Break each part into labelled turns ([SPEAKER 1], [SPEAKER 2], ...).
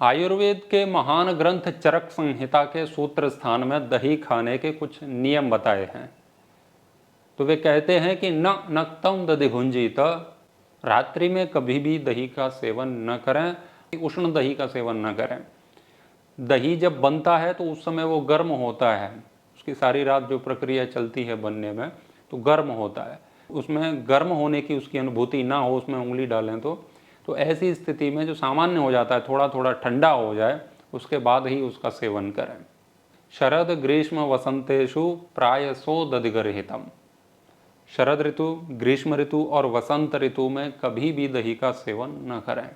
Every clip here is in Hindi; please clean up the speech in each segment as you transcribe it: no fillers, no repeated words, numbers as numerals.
[SPEAKER 1] आयुर्वेद के महान ग्रंथ चरक संहिता के सूत्र स्थान में दही खाने के कुछ नियम बताए हैं। तो वे कहते हैं कि न नक्तम दधिभुंजीत, रात्रि में कभी भी दही का सेवन न करें, उष्ण दही का सेवन न करें। दही जब बनता है तो उस समय वो गर्म होता है, उसकी सारी रात जो प्रक्रिया चलती है बनने में तो गर्म होता है। उसमें गर्म होने की उसकी अनुभूति ना हो, उसमें उंगली डालें तो ऐसी स्थिति में जो सामान्य हो जाता है, थोड़ा थोड़ा ठंडा हो जाए, उसके बाद ही उसका सेवन करें। शरद ग्रीष्म वसंतेषु प्रायसो दधिगर्हितम। शरद ऋतु, ग्रीष्म ऋतु और वसंत ऋतु में कभी भी दही का सेवन न करें।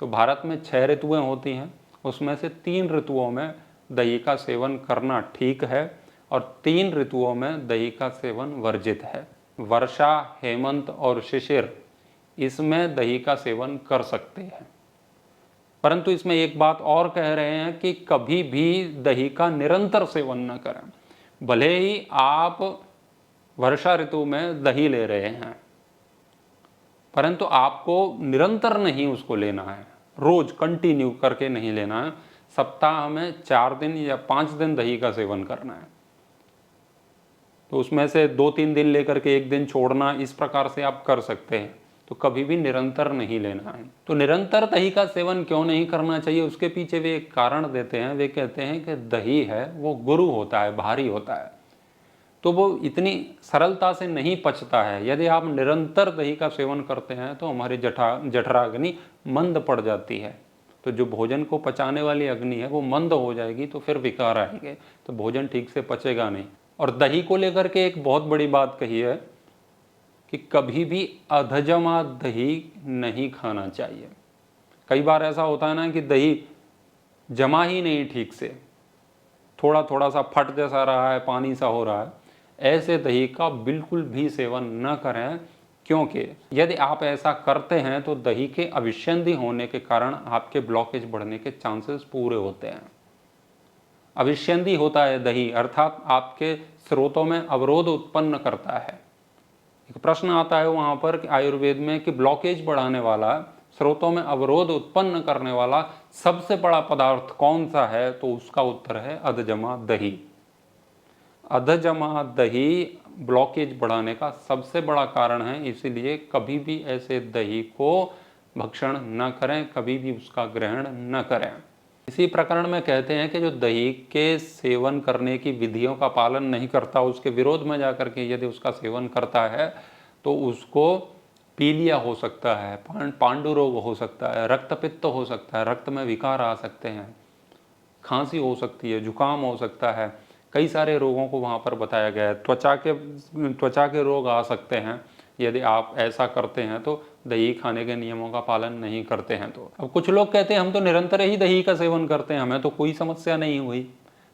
[SPEAKER 1] तो भारत में 6 ऋतुएं होती हैं, उसमें से 3 ऋतुओं में दही का सेवन करना ठीक है और 3 ऋतुओं में दही का सेवन वर्जित है। वर्षा, हेमंत और शिशिर, इसमें दही का सेवन कर सकते हैं। परंतु इसमें एक बात और कह रहे हैं कि कभी भी दही का निरंतर सेवन न करें। भले ही आप वर्षा ऋतु में दही ले रहे हैं, परंतु आपको निरंतर नहीं उसको लेना है, रोज कंटिन्यू करके नहीं लेना है। सप्ताह में 4 दिन या 5 दिन दही का सेवन करना है। तो उसमें से 2-3 दिन लेकर के 1 दिन छोड़ना, इस प्रकार से आप कर सकते हैं। तो कभी भी निरंतर नहीं लेना है। तो निरंतर दही का सेवन क्यों नहीं करना चाहिए, उसके पीछे वे एक कारण देते हैं। वे कहते हैं कि दही है वो गुरु होता है, भारी होता है, तो वो इतनी सरलता से नहीं पचता है। यदि आप निरंतर दही का सेवन करते हैं तो हमारी जठराग्नि मंद पड़ जाती है। तो जो भोजन को पचाने वाली अग्नि है वो मंद हो जाएगी, तो फिर विकार आएंगे, तो भोजन ठीक से पचेगा नहीं। और दही को लेकर के एक बहुत बड़ी बात कही है कि कभी भी अधजमा दही नहीं खाना चाहिए। कई बार ऐसा होता है ना कि दही जमा ही नहीं ठीक से, थोड़ा थोड़ा सा फट जैसा रहा है, पानी सा हो रहा है। ऐसे दही का बिल्कुल भी सेवन न करें, क्योंकि यदि आप ऐसा करते हैं तो दही के अविच्छिन्न होने के कारण आपके ब्लॉकेज बढ़ने के चांसेस पूरे होते हैं। अविच्छिन्न होता है दही, अर्थात आपके स्रोतों में अवरोध उत्पन्न करता है। एक प्रश्न आता है वहाँ पर कि आयुर्वेद में कि ब्लॉकेज बढ़ाने वाला, स्रोतों में अवरोध उत्पन्न करने वाला सबसे बड़ा पदार्थ कौन सा है, तो उसका उत्तर है अधजमा दही। अधजमा दही ब्लॉकेज बढ़ाने का सबसे बड़ा कारण है, इसीलिए कभी भी ऐसे दही को भक्षण न करें, कभी भी उसका ग्रहण न करें। इसी प्रकरण में कहते हैं कि जो दही के सेवन करने की विधियों का पालन नहीं करता, उसके विरोध में जाकर के यदि उसका सेवन करता है तो उसको पीलिया हो सकता है, पांडु रोग हो सकता है, रक्तपित्त हो सकता है, रक्त में विकार आ सकते हैं, खांसी हो सकती है, जुकाम हो सकता है। कई सारे रोगों को वहाँ पर बताया गया है। त्वचा के रोग आ सकते हैं यदि आप ऐसा करते हैं, तो दही खाने के नियमों का पालन नहीं करते हैं। तो अब कुछ लोग कहते हैं हम तो निरंतर ही दही का सेवन करते हैं, हमें तो कोई समस्या नहीं हुई।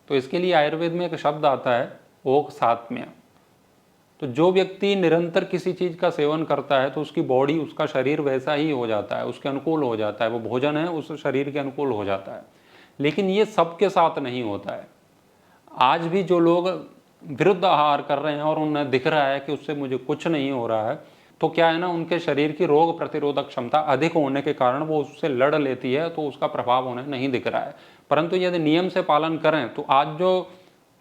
[SPEAKER 1] तो इसके लिए आयुर्वेद में एक शब्द आता है ओक सात्म्य। तो जो व्यक्ति निरंतर किसी चीज़ का सेवन करता है तो उसकी बॉडी, उसका शरीर वैसा ही हो जाता है, उसके अनुकूल हो जाता है। वो भोजन है उस शरीर के अनुकूल हो जाता है। लेकिन ये सबके साथ नहीं होता है। आज भी जो लोग विरुद्ध आहार कर रहे हैं और उन्हें दिख रहा है कि उससे मुझे कुछ नहीं हो रहा है, तो क्या है ना, उनके शरीर की रोग प्रतिरोधक क्षमता अधिक होने के कारण वो उससे लड़ लेती है, तो उसका प्रभाव उन्हें नहीं दिख रहा है। परंतु यदि नियम से पालन करें तो आज जो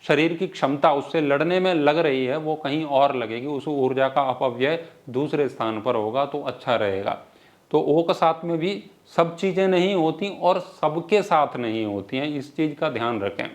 [SPEAKER 1] शरीर की क्षमता उससे लड़ने में लग रही है वो कहीं और लगेगी, उस ऊर्जा का अपव्यय दूसरे स्थान पर होगा, तो अच्छा रहेगा। तो ओक साथ में भी सब चीज़ें नहीं होती और सबके साथ नहीं होती हैं, इस चीज़ का ध्यान रखें।